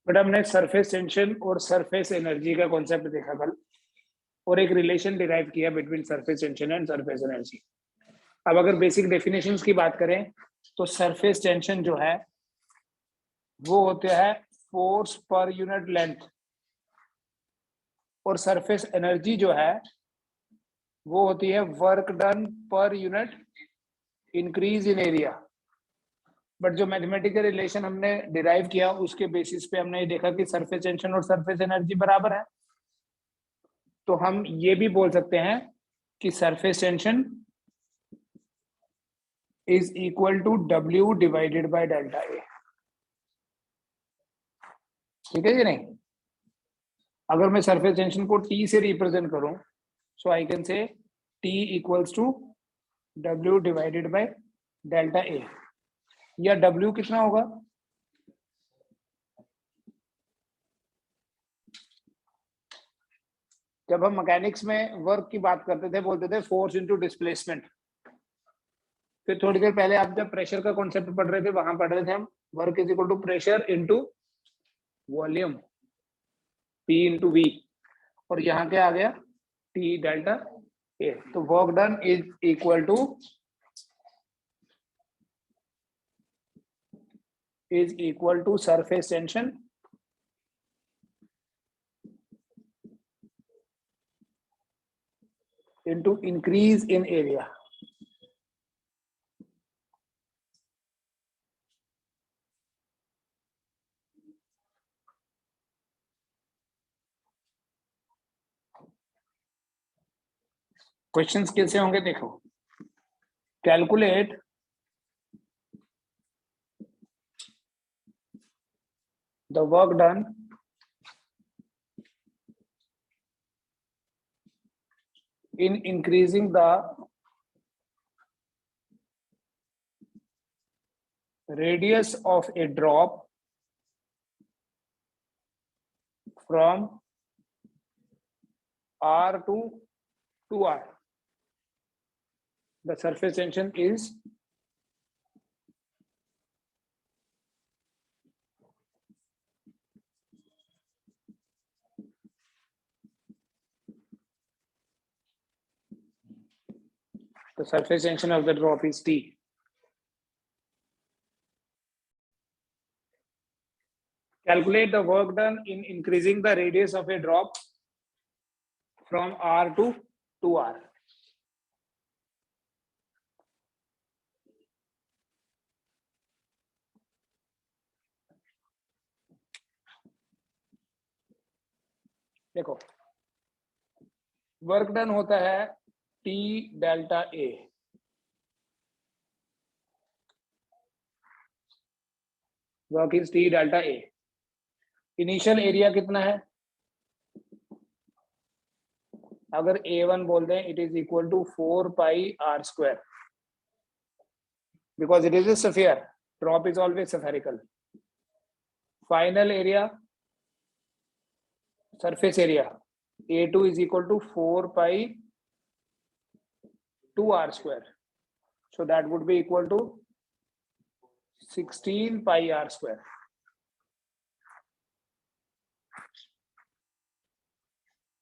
But हमने surface tension और surface energy का कॉन्सेप्ट देखा कल, और एक रिलेशन डिराइव किया between surface tension and surface energy. अब अगर बेसिक डेफिनेशंस की बात करें तो सरफेस टेंशन जो है वो होता है फोर्स पर यूनिट लेंथ, और सरफेस एनर्जी जो है वो होती है work done per unit increase in area. But जो मैथमेटिकल रिलेशन हमने डिराइव किया उसके बेसिस पे हमने ये देखा कि सरफेस टेंशन और सरफेस एनर्जी बराबर है। तो हम ये भी बोल सकते हैं कि surface tension is equal to W divided by delta A. ठीक है कि नहीं? अगर मैं सरफेस टेंशन को T से रिप्रेजेंट करूं, so I can say T equals to W divided by delta A, या W कितना होगा? जब हम मैकेनिक्स में वर्क की बात करते थे बोलते थे फोर्स इनटू डिस्प्लेसमेंट। फिर थोड़ी देर पहले आप जब प्रेशर का कॉन्सेप्ट पढ़ रहे थे वहां पढ़ रहे थे हम work is equal to pressure into volume, P into V, और यहाँ क्या आ गया? T delta A. तो work done is equal to surface tension into increase in area। Questions कैसे होंगे देखो। Calculate the work done in increasing the radius of a drop from R to 2R. The surface tension is the surface tension of the drop is T. Calculate the work done in increasing the radius of a drop from R to 2R. देखो work done होता है T delta A, work is T delta A. Initial area कितना है? अगर A1 बोल दें it is equal to 4 pi R square, because it is a sphere, drop is always spherical. Final area, surface area A2 is equal to 4 pi 2R square, so that would be equal to 16 pi R square.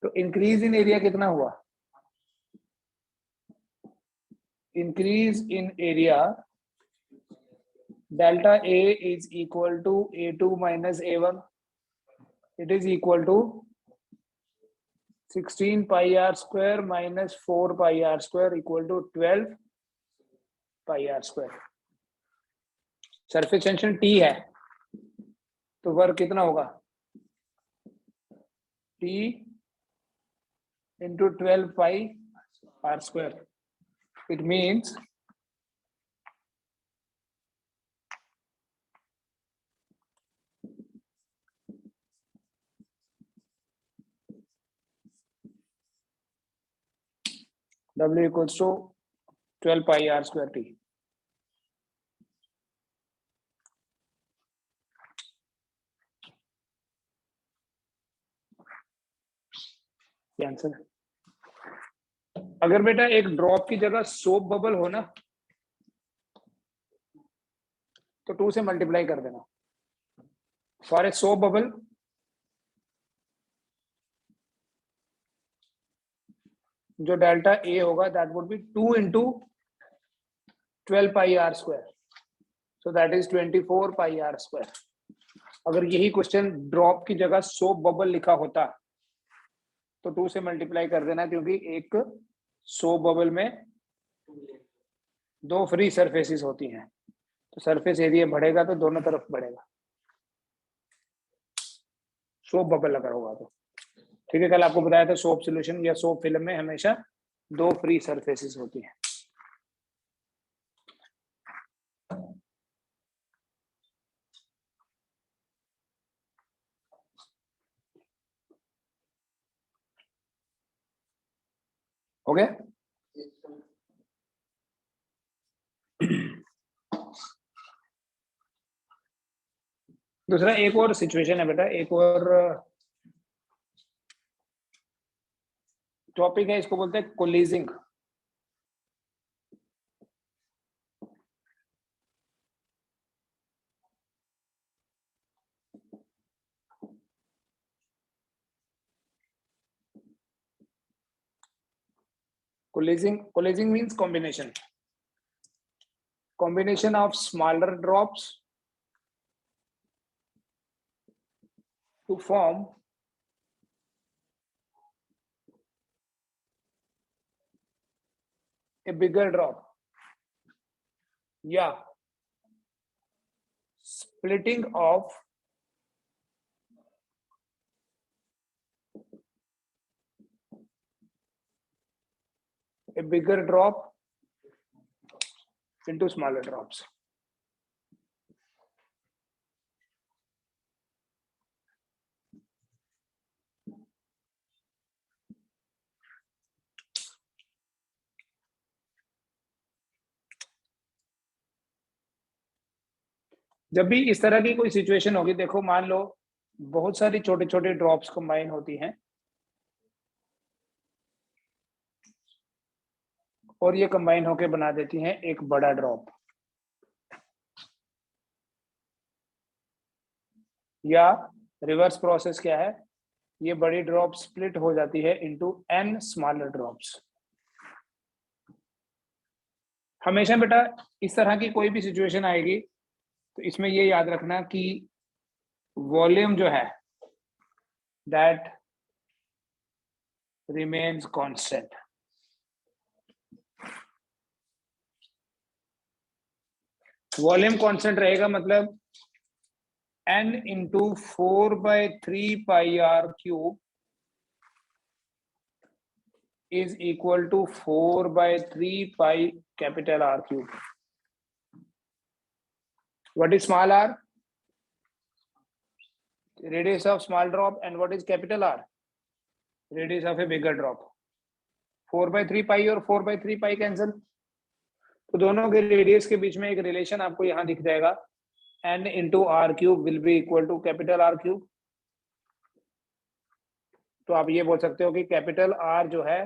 तो increase in area कितना हुआ? Increase in area delta A is equal to A2 minus A1, it is equal to 16 pi R square minus 4 pi R square equal to 12 pi R square. Surface tension T है तो work कितना होगा? T into 12 pi R square. It means W equals to 12 pi R square T. ये answer है। अगर बेटा एक drop की जगह सोप बबल हो ना तो 2 से मल्टीप्लाई कर देना, फॉर ए सोप बबल जो डेल्टा ए होगा that would B 2 into 12 pi r square, so that is 24 pi r square. अगर यही क्वेश्चन ड्रॉप की जगह सोप बबल लिखा होता तो 2 से मल्टीप्लाई कर देना, क्योंकि एक सोप बबल में 2 फ्री सरफेसेस होती हैं, तो सरफेस एरिया बढ़ेगा तो दोनों तरफ बढ़ेगा, सोप बबल अगर होगा तो। ठीक है, कल आपको बताया था सोप सॉल्यूशन या सोप फिल्म में हमेशा 2 फ्री सरफेसेस होती हैं। हो गया? दूसरा एक और सिचुएशन है बेटा, एक और टॉपिक है, इसको बोलते हैं कोलिजिंग। Coalescing means combination of smaller drops to form a bigger drop, या splitting of a bigger drop into smaller drops. जब भी इस तरह की कोई सिचुएशन होगी, देखो मान लो बहुत सारी छोटे छोटे ड्रॉप्स कंबाइन होती हैं और ये कंबाइन होके बना देती हैं एक बड़ा ड्रॉप, या रिवर्स प्रोसेस क्या है, ये बड़ी ड्रॉप स्प्लिट हो जाती है इनटू n स्मॉलर ड्रॉप्स। हमेशा बेटा इस तरह की कोई भी सिचुएशन आएगी तो इसमें ये याद रखना कि वॉल्यूम जो है that remains constant. Volume constant रहेगा मतलब n into 4/3 pi r cube is equal to 4/3 pi capital R cube. What is small r? Radius of small drop. And what is capital R? Radius of a bigger drop. 4/3 pi और 4/3 pi cancel, तो दोनों के radius के बीच में एक relation आपको यहां दिख जाएगा, n into r cube will be equal to capital R cube. तो आप ये बोल सकते हो कि कैपिटल R जो है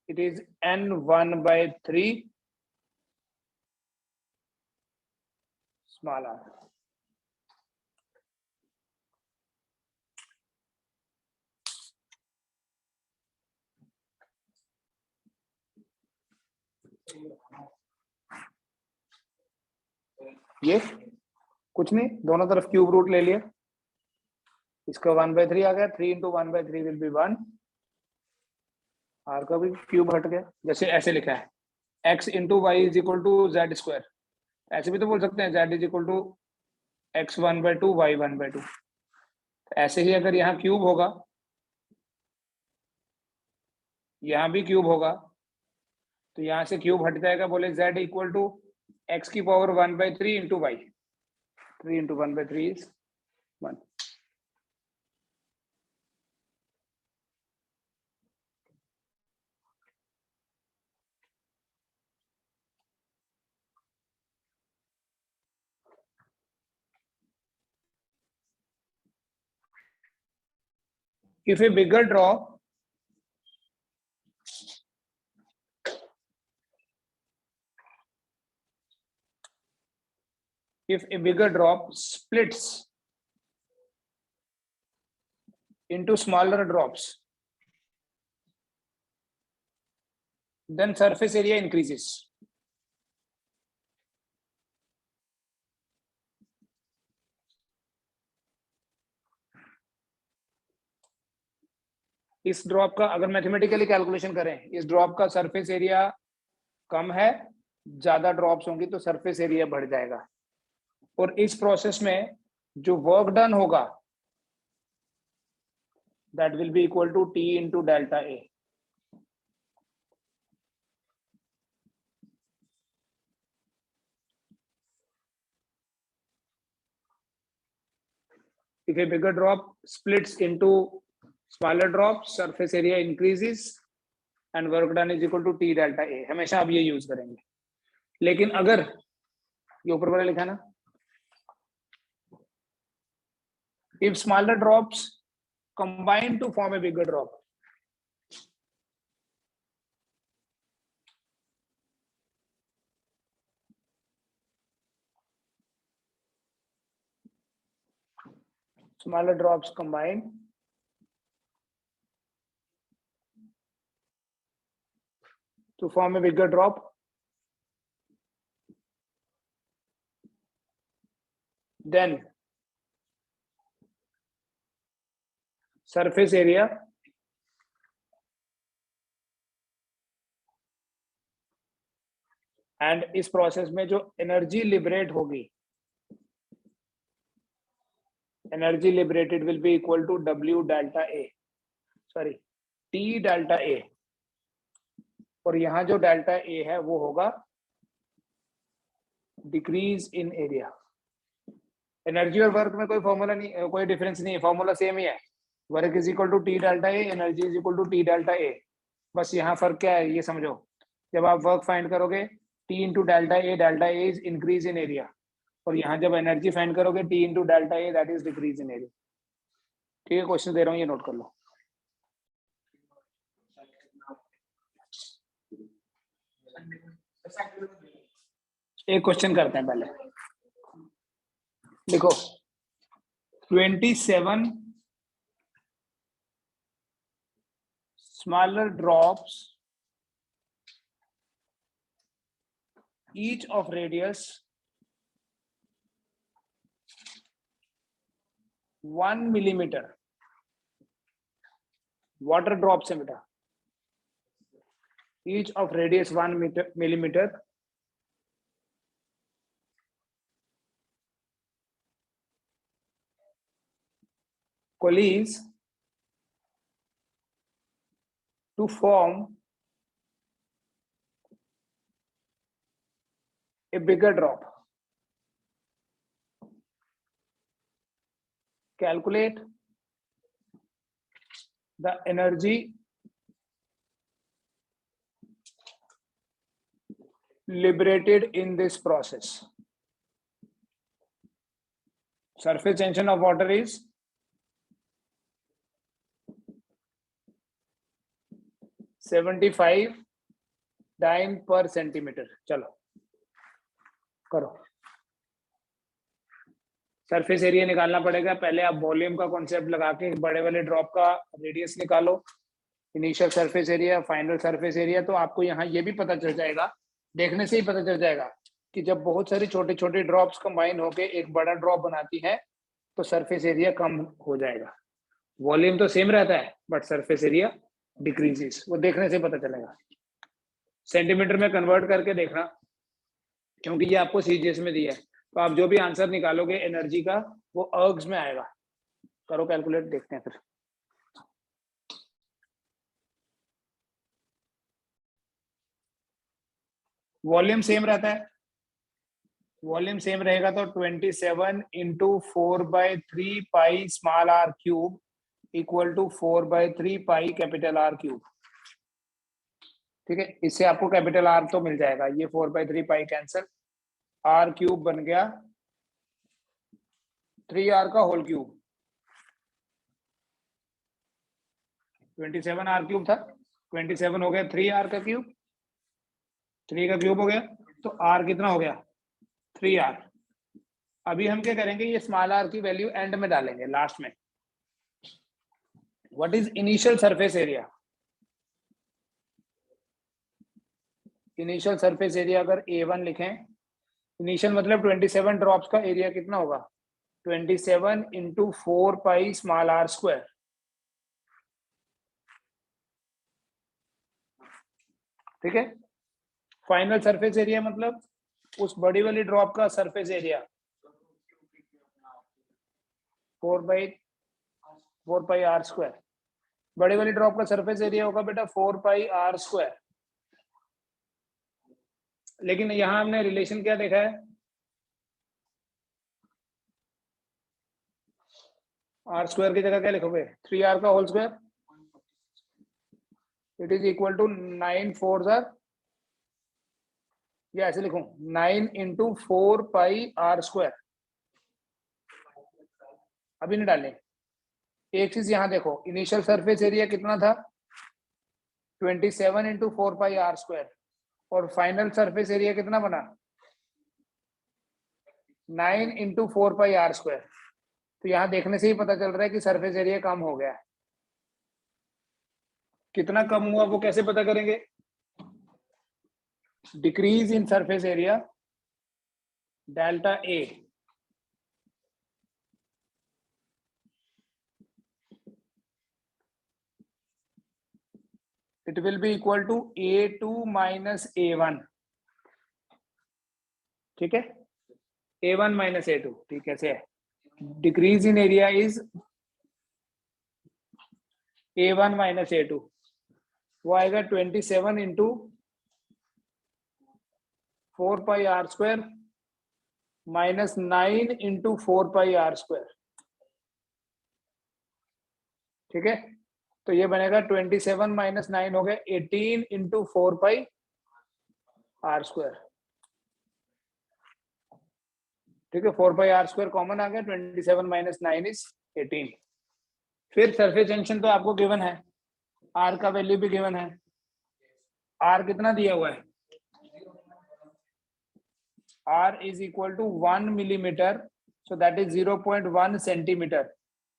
it is n1/3 small r. ये कुछ नहीं, दोनों तरफ क्यूब रूट ले लिया, इसका 1/3 आ गया, 3 into 1/3 विल बी 1, r का भी क्यूब हट गया। जैसे ऐसे लिखा है x into y is equal to z square, ऐसे भी तो बोल सकते हैं z is equal to x 1/2 y 1/2। ऐसे ही अगर यहाँ क्यूब होगा, यहाँ भी क्यूब होगा, तो यहाँ से क्यूब हट जाएगा, बोले z इक्वल टू x की power 1/3 into y, 3 into 1/3 is 1। If a bigger drop splits into smaller drops, then surface area increases. इस ड्रॉप का अगर मैथमेटिकली कैलकुलेशन करें, इस ड्रॉप का सरफेस एरिया कम है, ज्यादा ड्रॉप्स होंगी तो सरफेस एरिया बढ़ जाएगा। और इस प्रोसेस में जो वर्क डन होगा that will be equal to T into delta A. If a bigger drop splits into smaller drops, surface area increases and work done is equal to T delta A। हमेशा आप ये use करेंगे। लेकिन अगर ये ऊपर वाला लिखा ना, if smaller drops combine to form a bigger drop, smaller drops combine to form a bigger drop, then surface area and इस प्रोसेस में जो एनर्जी लिबरेट होगी, energy liberated will be equal to W delta A, sorry T delta A. और यहाँ जो delta A है वो होगा डिक्रीज इन एरिया। एनर्जी और वर्क में कोई फॉर्मूला नहीं, कोई डिफरेंस नहीं है, फॉर्मूला सेम ही है। Work is equal to T delta A, energy is equal to T delta A. बस यहाँ फर्क क्या है ये समझो, जब आप वर्क फाइंड करोगे T into delta A is increase in area, और यहाँ जब एनर्जी फाइंड करोगे T into delta A that is decrease in area. ठीक है, क्वेश्चन दे रहा हूँ, ये नोट कर लो। एक क्वेश्चन करते हैं पहले, देखो 27 smaller drops each of radius 1 millimeter, water drops है बेटा, each of radius 1 millimeter coalesce to form a bigger drop. Calculate the energy liberated in this process. Surface tension of water is 75 dyne per centimeter। चलो करो, surface area निकालना पड़ेगा। पहले आप volume का concept लगा के बड़े वाले ड्रॉप का रेडियस निकालो, initial surface area, final surface area. तो आपको यहाँ ये भी पता चल जाएगा, देखने से ही पता चल जाएगा कि जब बहुत सारी छोटे छोटे ड्रॉप्स कंबाइन होके एक बड़ा ड्रॉप बनाती है तो सरफेस एरिया कम हो जाएगा। वॉल्यूम तो सेम रहता है बट सरफेस एरिया डिक्रीजेस, वो देखने से पता चलेगा। सेंटीमीटर में कन्वर्ट करके देखना, क्योंकि ये आपको सीजीएस में दिया है, तो आप जो भी आंसर निकालोगे एनर्जी का वो अर्ग्स में आएगा। करो कैलकुलेट, देखते हैं फिर। वॉल्यूम सेम रहता है, वॉल्यूम सेम रहेगा तो 27 into 4/3 pi small R cube equal to 4/3 pi capital R cube. ठीक है, इससे आपको कैपिटल आर तो मिल जाएगा, ये 4/3 पाई कैंसिल, आर क्यूब बन गया 3r का होल क्यूब। 27 आर क्यूब था, 27 हो गया 3r का क्यूब, 3 का क्यूब हो गया, तो r कितना हो गया 3r। अभी हम क्या करेंगे, ये स्मॉल r की वैल्यू एंड में डालेंगे, लास्ट में। What is initial surface area? Initial surface area अगर A1 लिखें, इनिशियल मतलब 27 ड्रॉप्स का एरिया कितना होगा? 27 into 4 pi small r square. ठीक है। फाइनल सरफेस एरिया मतलब उस बड़ी वाली ड्रॉप का surface area 4 pi r square. बड़ी वाली ड्रॉप का सरफेस एरिया होगा बेटा 4 पाई r स्क्वायर। लेकिन यहां हमने रिलेशन क्या देखा है? r स्क्वायर की जगह क्या लिखोगे? 3r का whole square. It is equal to 9 4 या ऐसे लिखूं 9 इंटू 4 पाई r स्क्वायर। अभी नहीं डालने। एक चीज यहां देखो, इनिशियल सरफेस एरिया कितना था? 27 इंटू 4 पाई r स्क्वायर, और फाइनल सरफेस एरिया कितना बना? 9 इंटू 4 पाई r स्क्वायर। तो यहां देखने से ही पता चल रहा है कि सरफेस एरिया कम हो गया है। कितना कम हुआ वो कैसे पता करेंगे? Decrease in surface area delta A, it will be equal to A2 minus A1। ठीक है, A1 minus A2। ठीक है, से decrease in area is A1 minus A2। वो आएगा 27 into 4 pi r square minus 9 into 4 pi r square. ठीक है, तो ये बनेगा 27 माइनस 9 हो गया 18 इंटू 4 पाई r स्क्वायर। ठीक है, 4 पाई r स्क्वायर कॉमन आ गया, 27 माइनस 9 इज 18। फिर सरफेस टेंशन तो आपको गिवन है, r का वैल्यू भी गिवन है। r कितना दिया हुआ है? r is equal to 1 millimetre, so that is 0.1 centimetre.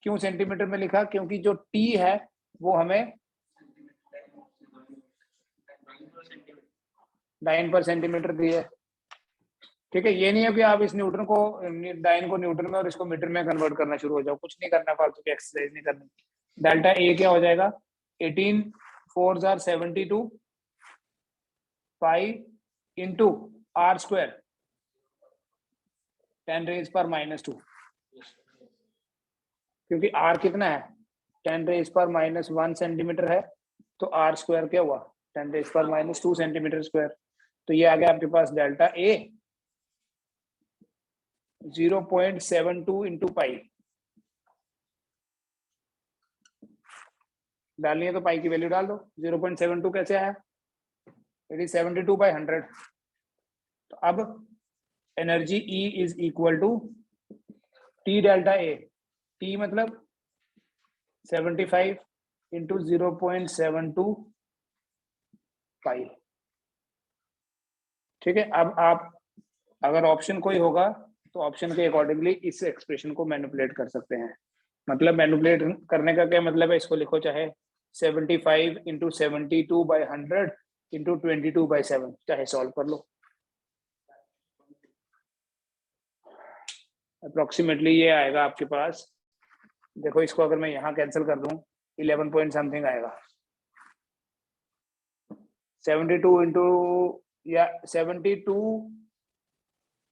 क्यों सेंटीमीटर में लिखा? क्योंकि जो t है वो हमें 9 पर सेंटीमीटर दी है। ठीक है, ये नहीं है कि आप इस न्यूटन को, डाइन को न्यूटन में और इसको मीटर में कन्वर्ट करना शुरू हो जाओ। कुछ नहीं करना, फालतू की एक्सरसाइज नहीं करनी। डेल्टा ए क्या हो जाएगा? 18 4 72 pi into r square 10 raise पर -2। क्योंकि r कितना है? 10 रेज पर -1 सेंटीमीटर है, तो r स्क्वायर क्या हुआ? 10 रेज पर -2 सेंटीमीटर स्क्वायर। तो ये आ गया आपके पास डेल्टा ए 0.72 इंटू पाई। डालनी है तो पाई की वैल्यू डाल दो। 0.72 कैसे आया? It is 72/100। तो अब energy E is equal to T delta A. T मतलब 75 इंटू 0.72 पाई। ठीक है, अब आप अगर ऑप्शन कोई होगा तो ऑप्शन के अकॉर्डिंगली इस एक्सप्रेशन को मैनिपुलेट कर सकते हैं। मतलब मैनिपुलेट करने का क्या मतलब है? इसको लिखो चाहे 75 इंटू 72/100 इंटू 22/7, चाहे सॉल्व कर लो। अप्रोक्सीमेटली ये आएगा आपके पास। देखो, इसको अगर मैं यहाँ कैंसिल कर दूं 11 पॉइंट समथिंग आएगा। 72 इंटू या 72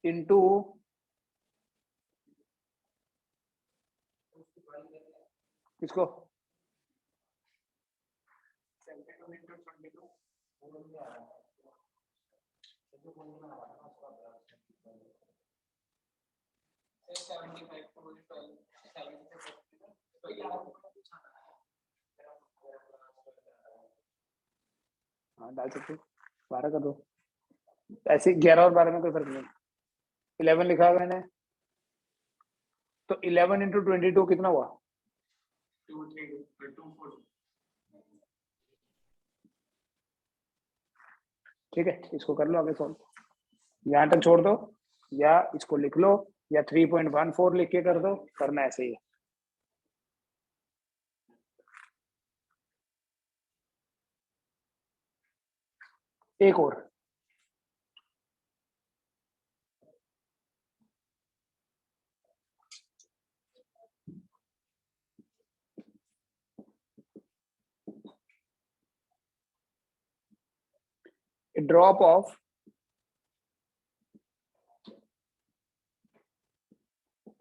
इंटू किसको? 75 हाँ डाल सकते हो, 12 कर दो। ऐसे 11 और 12 में कोई फर्क नहीं। 11 लिखा हुआ मैंने, तो 11 इंटू 22 कितना हुआ? 240। ठीक है, इसको कर लो आगे सॉल्व। यहाँ तक छोड़ दो, या इसको लिख लो, या 3.14 लिख के कर दो। करना ऐसे ही है। एक और a drop of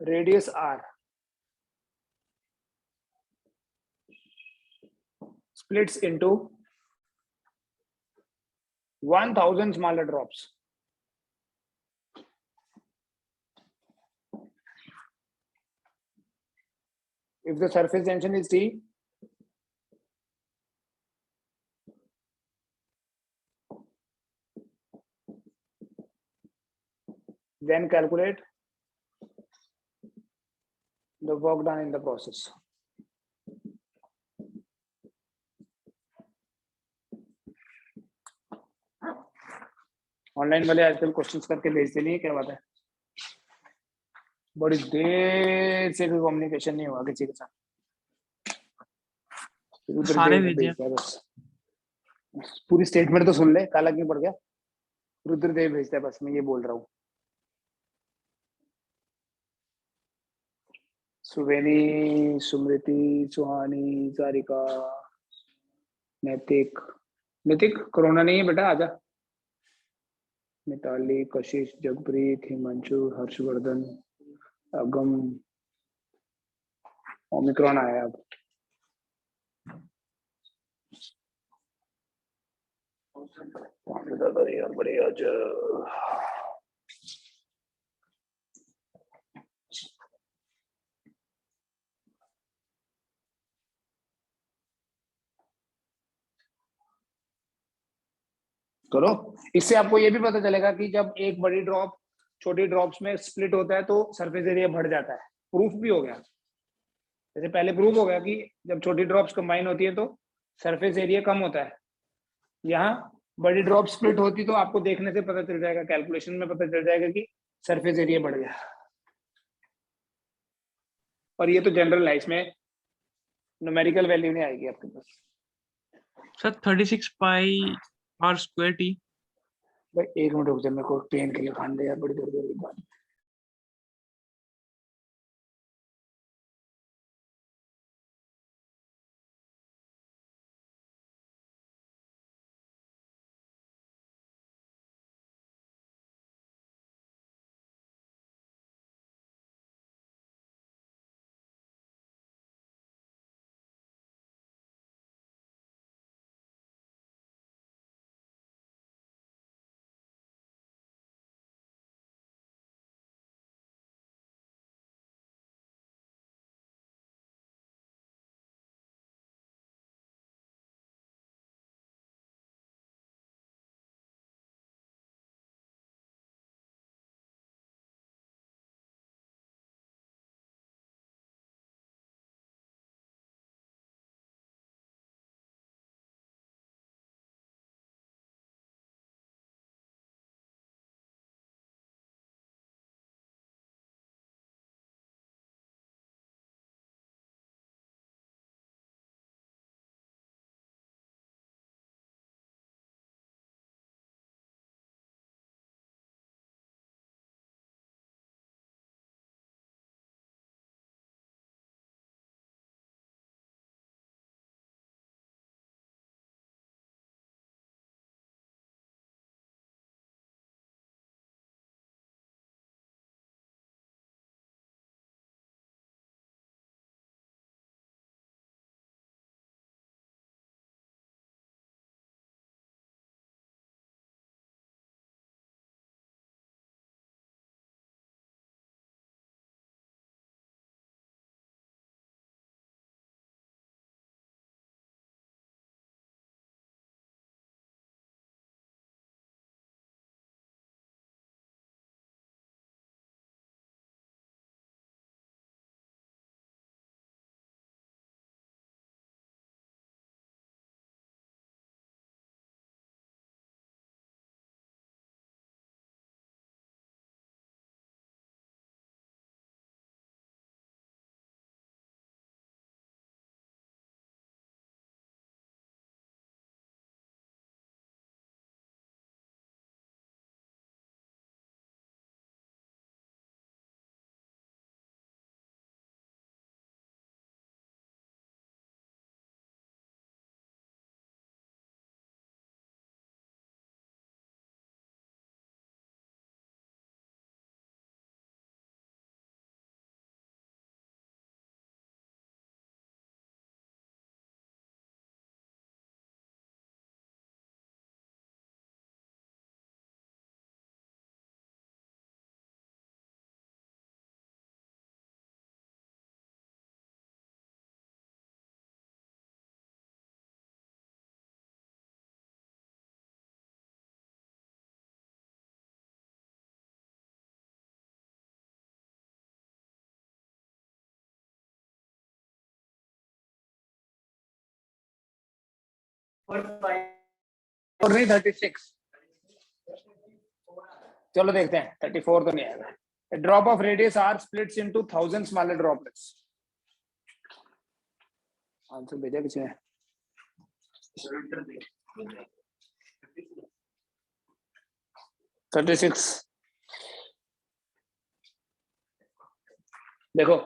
radius r splits into 1000 smaller drops. If the surface tension is T, then calculate the work done in the process. Online वाले आजकल क्वेश्चंस करके भेजते नहीं है, क्या बात है? बड़ी देर से कोई कम्युनिकेशन नहीं हुआ किसी के साथ। सारे भेजे बस पूरी स्टेटमेंट तो सुन ले, काला क्यों पड़ गया? रुद्रदेव भेजता है, बस मैं ये बोल रहा हूँ। सुवेनी, सुमृति, सुहानी, सारिका, नैतिक। नैतिक कोरोना नहीं है बेटा, आजा। मिताली, कशिश, जगप्रीत, हिमांशु, हर्षवर्धन, अगम। ओमिक्रॉन आया अब। बढ़िया आज करो। इससे आपको ये भी पता चलेगा कि जब एक बड़ी ड्रॉप छोटी ड्रॉप्स में स्प्लिट होता है तो सरफेस एरिया बढ़ जाता है। प्रूफ भी हो गया, जैसे पहले प्रूफ हो गया कि जब छोटी ड्रॉप्स कंबाइन होती है तो सरफेस एरिया कम होता है। यहाँ बड़ी ड्रॉप स्प्लिट होती तो आपको देखने से पता चल जाएगा, कैलकुलेशन में पता चल जाएगा कि सरफेस एरिया बढ़ गया। और ये तो जनरल है, इसमें न्यूमेरिकल वैल्यू नहीं आएगी आपके पास। सर 36 पाई r स्क्वायर t। भाई एक मिनट रुक जा, मेरे को पेन के लिए खान दे यार, बड़ी देर के बाद। और नहीं 36, चलो देखते हैं 34 तो नहीं आएगा। A drop of radius r splits into 1000 smaller droplets. Answer भेजा किसी ने? 36। देखो,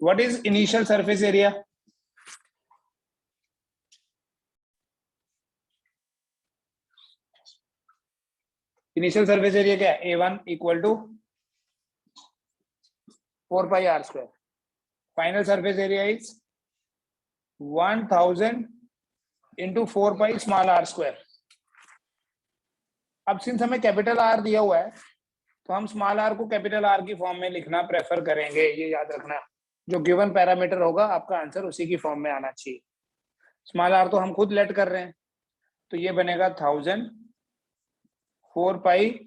what is initial surface area? Initial surface area क्या है? A1 equal to 4 pi r square. Final surface area is 1000 into 4 pi small r square. अब since हमें capital R दिया हुआ है तो हम स्मॉल r को कैपिटल R की फॉर्म में लिखना प्रेफर करेंगे। ये याद रखना, जो गिवन पैरामीटर होगा आपका आंसर उसी की फॉर्म में आना चाहिए। स्मॉल r तो हम खुद लेट कर रहे हैं, तो ये बनेगा 1000 4 pi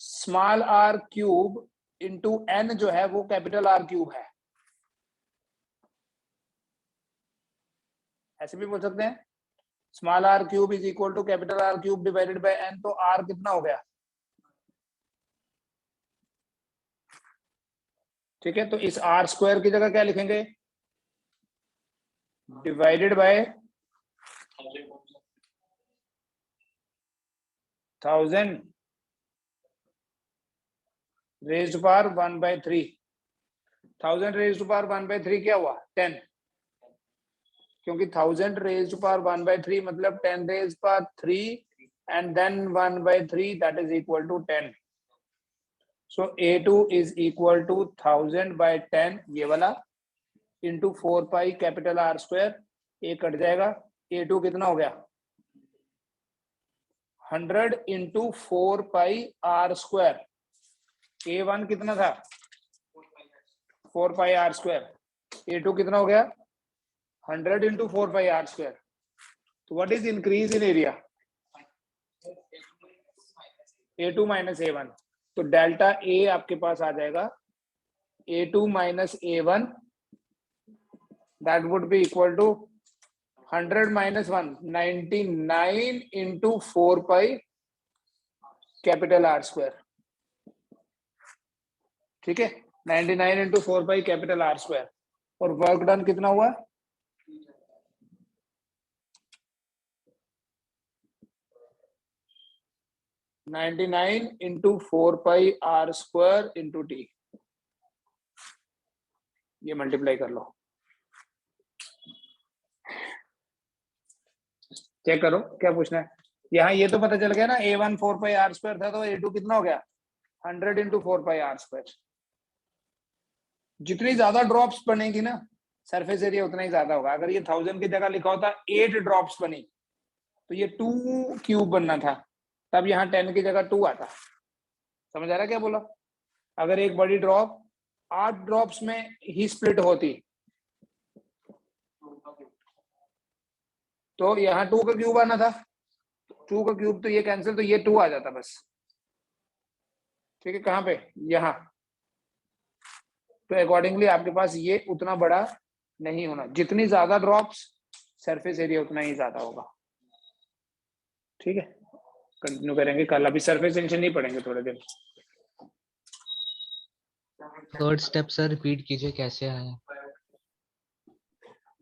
small r cube into n जो है वो कैपिटल R क्यूब है। ऐसे भी बोल सकते हैं, small r cube is equal to capital R cube divided by n। तो r कितना हो गया? ठीक है, तो इस r स्क्वायर की जगह क्या लिखेंगे? Divided by 1000 raised to power 1/3। 1000 raised to power 1/3 क्या हुआ? 10, क्योंकि 1000 रेज्ड टू पावर 1/3 मतलब 10 raised power 3 and then 1/3 that is equal to 10. So A2 is equal to 1000 by 10 ये वाला into 4 pi capital R square, ये कट जाएगा। A2 कितना हो गया? 100 into 4 pi R square. A1 कितना था? 4 पाई R स्क्वायर। A2 कितना हो गया? 100 into 4 पाई R स्क्वायर। तो what is increase in area? A2 minus A1। तो डेल्टा A आपके पास आ जाएगा A2 minus A1, that would be equal to 100 माइनस 1 99 into 4 pi capital R square. ठीक है, 99 into 4 pi capital R square. और वर्क डन कितना हुआ? 99 into 4 pi R square into T। ये मल्टीप्लाई कर लो, चेक करो क्या पूछना है। यहाँ ये तो पता चल गया ना, A1 4 पाई R स्क्वायर था, तो A2 कितना हो गया? 100 इंटू 4 पाई R स्क्वायर। जितनी ज्यादा ड्रॉप्स बनेगी ना सरफेस एरिया उतना ही ज्यादा होगा। अगर ये 1000 की जगह लिखा होता 8 ड्रॉप्स बनी तो ये 2 क्यूब बनना था, तब यहाँ 10 की जगह 2 आता। समझ आ रहा है क्या बोला? अगर एक बड़ी ड्रॉप 8 ड्रॉप्स में ही स्प्लिट होती तो यहाँ 2 का क्यूब आना था। 2 का क्यूब तो ये कैंसिल, तो ये 2 आ जाता बस। ठीक है, कहाँ पे? यहाँ। तो अकॉर्डिंगली आपके पास ये उतना बड़ा नहीं होना। जितनी ज्यादा ड्रॉप्स सरफेस एरिया उतना ही ज्यादा होगा। ठीक है, कंटिन्यू करेंगे कल। अभी सरफेस टेंशन नहीं पड़ेंगे थोड़े दिन। थर्ड स्टेप सर रिपीट कीजिए, कैसे आया?